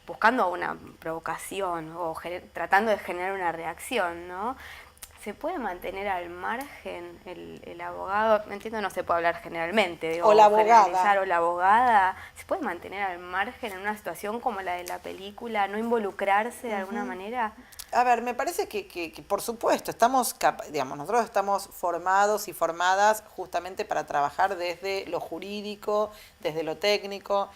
buscando una provocación o tratando de generar una reacción, ¿no? ¿Se puede mantener al margen el abogado? Entiendo, no se puede hablar generalmente. Digo, o la abogada. O la abogada. ¿Se puede mantener al margen en una situación como la de la película? ¿No involucrarse de alguna manera? A ver, me parece que por supuesto, nosotros estamos formados y formadas justamente para trabajar desde lo jurídico, desde lo técnico.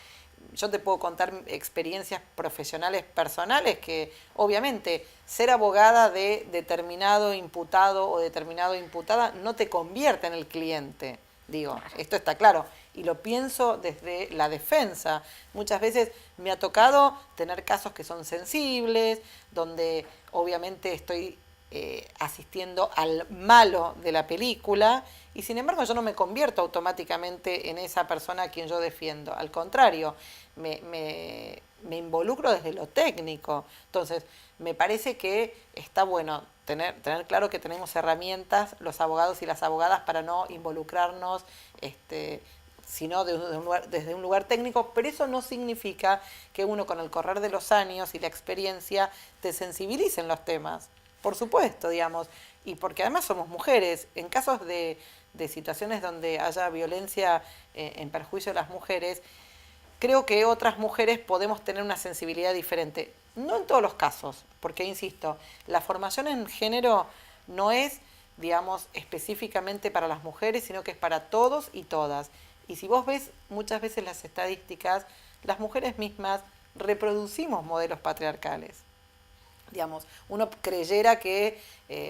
Yo te puedo contar experiencias profesionales personales que obviamente ser abogada de determinado imputado o determinada imputada no te convierte en el cliente, digo, esto está claro, y lo pienso desde la defensa. Muchas veces me ha tocado tener casos que son sensibles, donde obviamente estoy asistiendo al malo de la película y sin embargo yo no me convierto automáticamente en esa persona a quien yo defiendo. Al contrario, me involucro desde lo técnico. Entonces, me parece que está bueno tener claro que tenemos herramientas, los abogados y las abogadas, para no involucrarnos sino desde un lugar técnico, pero eso no significa que uno con el correr de los años y la experiencia te sensibilice en los temas. Por supuesto, digamos, y porque además somos mujeres. En casos de situaciones donde haya violencia en perjuicio de las mujeres, creo que otras mujeres podemos tener una sensibilidad diferente. No en todos los casos, porque insisto, la formación en género no es, digamos, específicamente para las mujeres, sino que es para todos y todas. Y si vos ves muchas veces las estadísticas, las mujeres mismas reproducimos modelos patriarcales. Digamos, uno creyera que,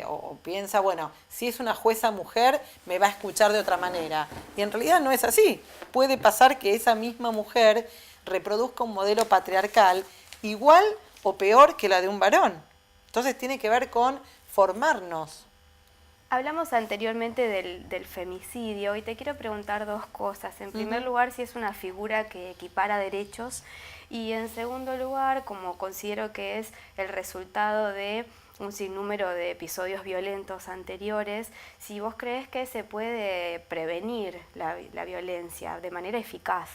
o piensa, bueno, si es una jueza mujer, me va a escuchar de otra manera. Y en realidad no es así. Puede pasar que esa misma mujer reproduzca un modelo patriarcal igual o peor que la de un varón. Entonces tiene que ver con formarnos. Hablamos anteriormente del femicidio y te quiero preguntar dos cosas. En primer lugar, si es una figura que equipara derechos y en segundo lugar, como considero que es el resultado de un sinnúmero de episodios violentos anteriores, si vos crees que se puede prevenir la violencia de manera eficaz.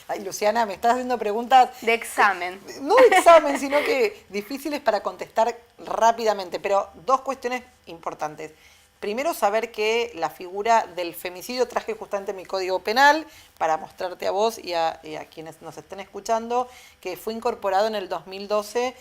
Ay, Luciana, me estás haciendo preguntas... De examen. No de examen, sino que difíciles para contestar rápidamente, pero dos cuestiones importantes. Primero, saber que la figura del femicidio, traje justamente mi código penal para mostrarte a vos y a quienes nos estén escuchando, que fue incorporado en el 2012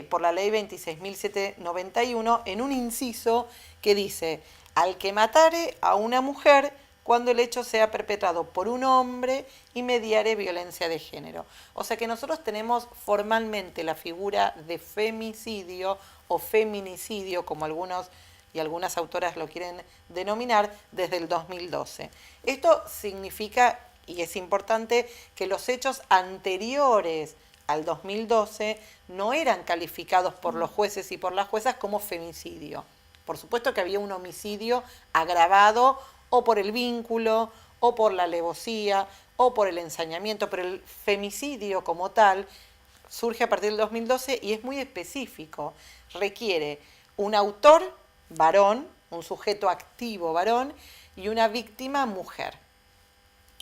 por la ley 26.791 en un inciso que dice: al que matare a una mujer cuando el hecho sea perpetrado por un hombre y mediare violencia de género. O sea que nosotros tenemos formalmente la figura de femicidio o feminicidio, como algunos y algunas autoras lo quieren denominar, desde el 2012. Esto significa, y es importante, que los hechos anteriores al 2012 no eran calificados por los jueces y por las juezas como femicidio. Por supuesto que había un homicidio agravado o por el vínculo, o por la alevosía, o por el ensañamiento, pero el femicidio como tal surge a partir del 2012 y es muy específico. Requiere un autor varón, un sujeto activo varón, y una víctima mujer.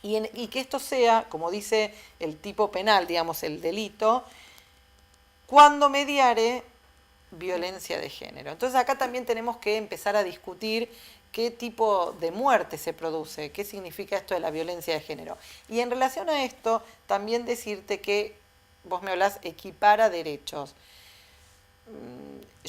Y que esto sea, como dice el tipo penal, digamos, el delito, cuando mediare violencia de género. Entonces acá también tenemos que empezar a discutir qué tipo de muerte se produce, qué significa esto de la violencia de género. Y en relación a esto, también decirte que, vos me hablás, equipara derechos.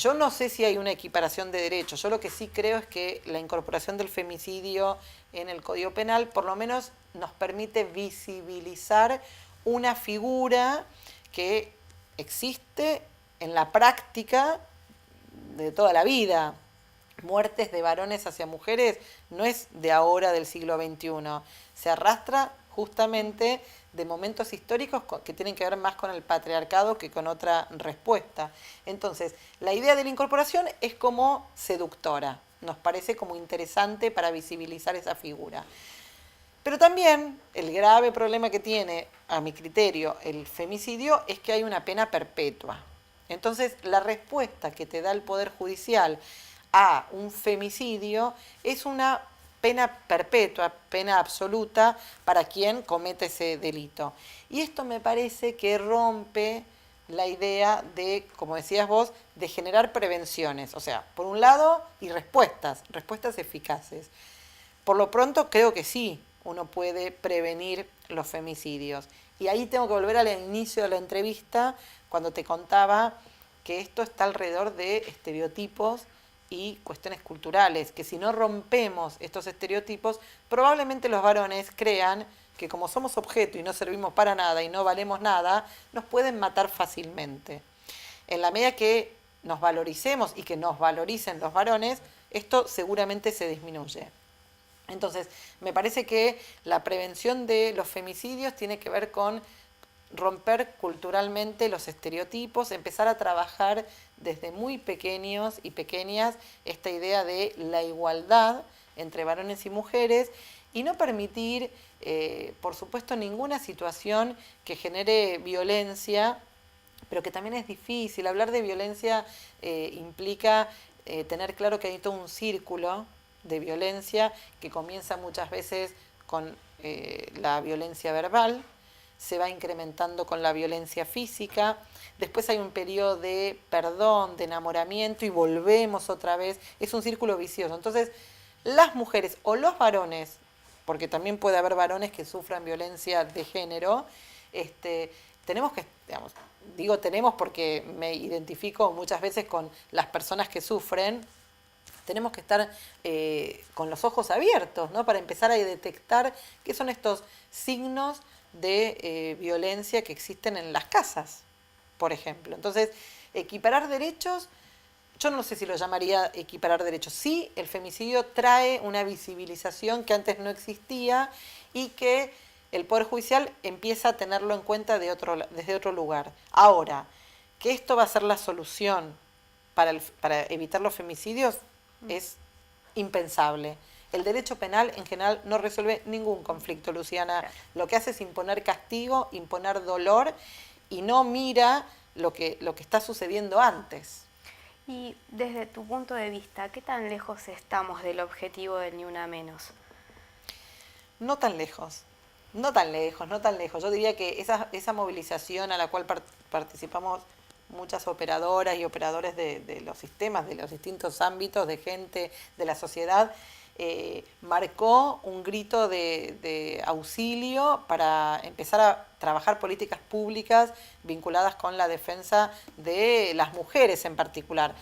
Yo no sé si hay una equiparación de derechos. Yo lo que sí creo es que la incorporación del femicidio en el Código Penal por lo menos nos permite visibilizar una figura que existe en la práctica de toda la vida. Muertes de varones hacia mujeres no es de ahora, del siglo XXI. Se arrastra justamente de momentos históricos que tienen que ver más con el patriarcado que con otra respuesta. Entonces, la idea de la incorporación es como seductora, nos parece como interesante para visibilizar esa figura. Pero también el grave problema que tiene, a mi criterio, el femicidio es que hay una pena perpetua. Entonces, la respuesta que te da el Poder Judicial a un femicidio es una pena perpetua, pena absoluta para quien comete ese delito. Y esto me parece que rompe la idea de, como decías vos, de generar prevenciones. O sea, por un lado, y respuestas eficaces. Por lo pronto, creo que sí, uno puede prevenir los femicidios. Y ahí tengo que volver al inicio de la entrevista, cuando te contaba que esto está alrededor de estereotipos y cuestiones culturales, que si no rompemos estos estereotipos, probablemente los varones crean que como somos objeto y no servimos para nada y no valemos nada, nos pueden matar fácilmente. En la medida que nos valoricemos y que nos valoricen los varones, esto seguramente se disminuye. Entonces, me parece que la prevención de los femicidios tiene que ver con romper culturalmente los estereotipos, empezar a trabajar desde muy pequeños y pequeñas esta idea de la igualdad entre varones y mujeres y no permitir, por supuesto, ninguna situación que genere violencia, pero que también es difícil. Hablar de violencia implica tener claro que hay todo un círculo de violencia que comienza muchas veces con la violencia verbal, se va incrementando con la violencia física, después hay un periodo de perdón, de enamoramiento y volvemos otra vez, es un círculo vicioso. Entonces, las mujeres o los varones, porque también puede haber varones que sufran violencia de género, tenemos que, digamos, digo tenemos porque me identifico muchas veces con las personas que sufren, tenemos que estar con los ojos abiertos, ¿no? Para empezar a detectar qué son estos signos de violencia que existen en las casas, por ejemplo. Entonces, equiparar derechos, yo no sé si lo llamaría equiparar derechos. Sí, el femicidio trae una visibilización que antes no existía y que el Poder Judicial empieza a tenerlo en cuenta desde otro lugar. Ahora, que esto va a ser la solución para evitar los femicidios es impensable. El derecho penal en general no resuelve ningún conflicto, Luciana. Lo que hace es imponer castigo, imponer dolor y no mira lo que está sucediendo antes. Y desde tu punto de vista, ¿qué tan lejos estamos del objetivo del Ni Una Menos? No tan lejos, no tan lejos, no tan lejos. Yo diría que esa movilización a la cual participamos muchas operadoras y operadores de los sistemas, de los distintos ámbitos de gente, de la sociedad, marcó un grito de auxilio para empezar a trabajar políticas públicas vinculadas con la defensa de las mujeres en particular.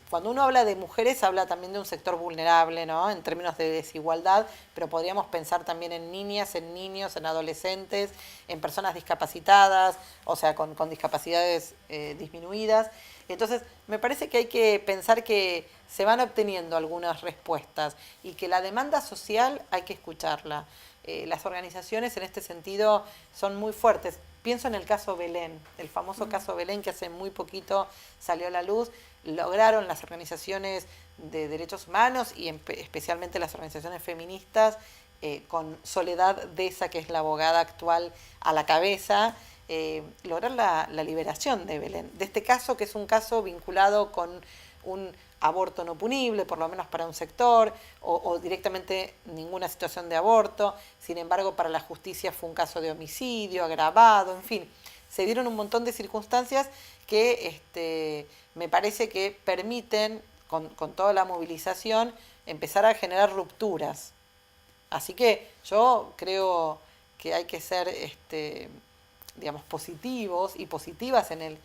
Cuando uno habla de mujeres, habla también de un sector vulnerable, ¿no? En términos de desigualdad, pero podríamos pensar también en niñas, en niños, en adolescentes, en personas discapacitadas, o sea, con discapacidades disminuidas. Entonces, me parece que hay que pensar que se van obteniendo algunas respuestas y que la demanda social hay que escucharla. Las organizaciones en este sentido son muy fuertes. Pienso en el caso Belén, el famoso caso Belén que hace muy poquito salió a la luz. Lograron las organizaciones de derechos humanos y especialmente las organizaciones feministas, con Soledad Deza, que es la abogada actual a la cabeza, lograr la liberación de Belén. De este caso, que es un caso vinculado con un aborto no punible, por lo menos para un sector, o directamente ninguna situación de aborto. Sin embargo, para la justicia fue un caso de homicidio agravado, en fin. Se dieron un montón de circunstancias que me parece que permiten, con toda la movilización, empezar a generar rupturas. Así que yo creo que hay que ser digamos, positivos y positivas en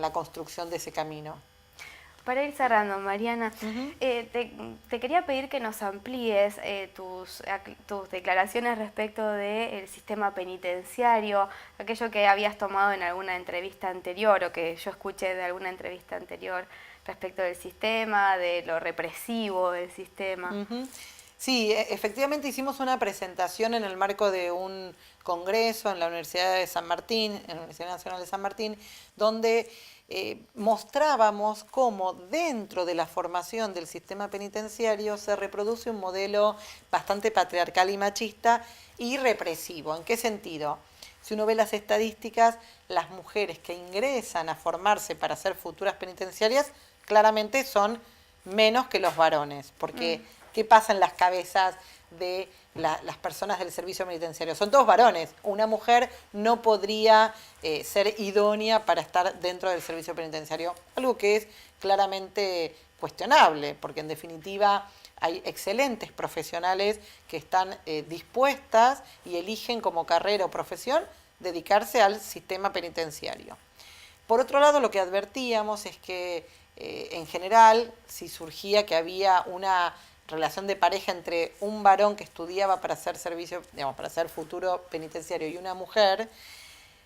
la construcción de ese camino. Para ir cerrando, Mariana, te quería pedir que nos amplíes tus declaraciones respecto del sistema penitenciario, aquello que habías tomado en alguna entrevista anterior o que yo escuché de alguna entrevista anterior respecto del sistema, de lo represivo del sistema. Sí, efectivamente hicimos una presentación en el marco de un congreso en la Universidad de San Martín, en la Universidad Nacional de San Martín, donde mostrábamos cómo dentro de la formación del sistema penitenciario se reproduce un modelo bastante patriarcal y machista y represivo. ¿En qué sentido? Si uno ve las estadísticas, las mujeres que ingresan a formarse para ser futuras penitenciarias claramente son menos que los varones, porque ¿qué pasa en las cabezas de las personas del servicio penitenciario? Son todos varones. Una mujer no podría ser idónea para estar dentro del servicio penitenciario, algo que es claramente cuestionable, porque en definitiva hay excelentes profesionales que están dispuestas y eligen como carrera o profesión dedicarse al sistema penitenciario. Por otro lado, lo que advertíamos es que en general, si surgía que había una relación de pareja entre un varón que estudiaba para hacer servicio, digamos, para ser futuro penitenciario y una mujer,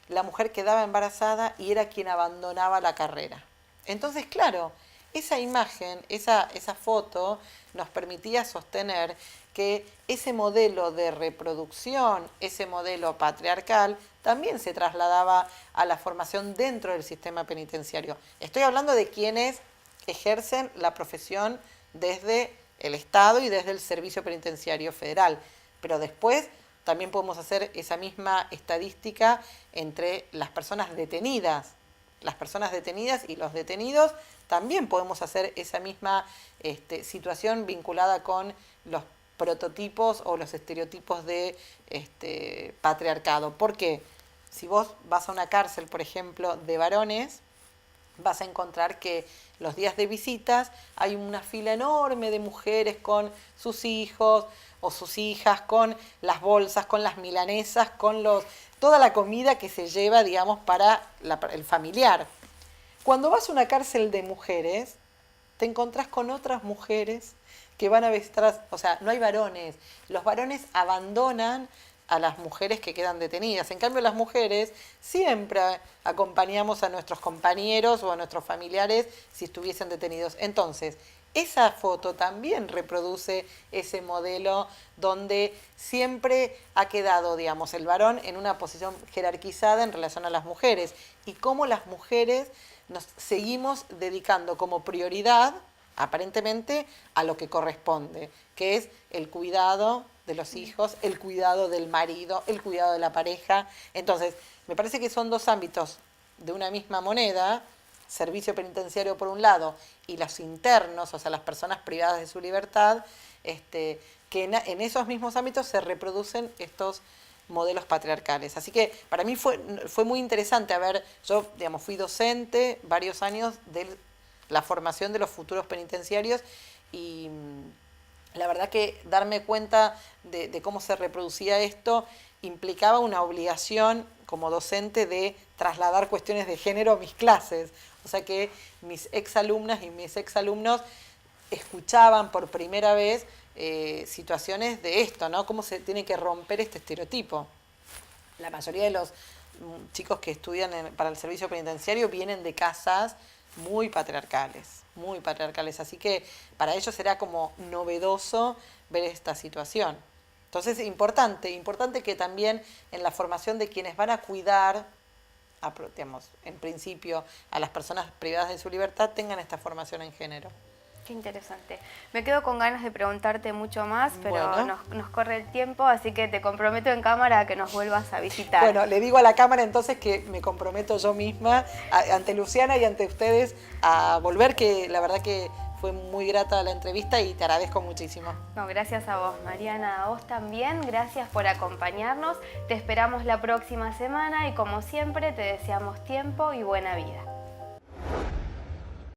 la mujer quedaba embarazada y era quien abandonaba la carrera. Entonces, claro, esa imagen, esa foto nos permitía sostener que ese modelo de reproducción, ese modelo patriarcal, también se trasladaba a la formación dentro del sistema penitenciario. Estoy hablando de quienes ejercen la profesión desde el Estado y desde el Servicio Penitenciario Federal. Pero después también podemos hacer esa misma estadística entre las personas detenidas. Las personas detenidas y los detenidos también podemos hacer esa misma situación vinculada con los prototipos o los estereotipos de patriarcado. Porque si vos vas a una cárcel, por ejemplo, de varones, vas a encontrar que los días de visitas hay una fila enorme de mujeres con sus hijos o sus hijas, con las bolsas, con las milanesas, con toda la comida que se lleva, digamos, para el familiar. Cuando vas a una cárcel de mujeres, te encontrás con otras mujeres que van a vestir, o sea, no hay varones. Los varones abandonan a las mujeres que quedan detenidas. En cambio, las mujeres siempre acompañamos a nuestros compañeros o a nuestros familiares si estuviesen detenidos. Entonces, esa foto también reproduce ese modelo donde siempre ha quedado, digamos, el varón en una posición jerarquizada en relación a las mujeres y cómo las mujeres nos seguimos dedicando como prioridad, aparentemente, a lo que corresponde, que es el cuidado de los hijos, el cuidado del marido, el cuidado de la pareja. Entonces, me parece que son dos ámbitos de una misma moneda, servicio penitenciario por un lado y los internos, o sea, las personas privadas de su libertad, que en esos mismos ámbitos se reproducen estos modelos patriarcales. Así que para mí fue muy interesante yo, digamos, fui docente varios años de la formación de los futuros penitenciarios y la verdad que darme cuenta de cómo se reproducía esto implicaba una obligación como docente de trasladar cuestiones de género a mis clases. O sea que mis exalumnas y mis exalumnos escuchaban por primera vez situaciones de esto, ¿no? Cómo se tiene que romper este estereotipo. La mayoría de los chicos que estudian para el servicio penitenciario vienen de casas muy patriarcales, así que para ellos será como novedoso ver esta situación. Entonces, importante que también en la formación de quienes van a cuidar, digamos, en principio, a las personas privadas de su libertad, tengan esta formación en género. Qué interesante. Me quedo con ganas de preguntarte mucho más, pero bueno, nos corre el tiempo, así que te comprometo en cámara a que nos vuelvas a visitar. Bueno, le digo a la cámara entonces que me comprometo yo misma ante Luciana y ante ustedes a volver, que la verdad que fue muy grata la entrevista y te agradezco muchísimo. No, gracias a vos, Mariana, a vos también, gracias por acompañarnos. Te esperamos la próxima semana y como siempre te deseamos tiempo y buena vida.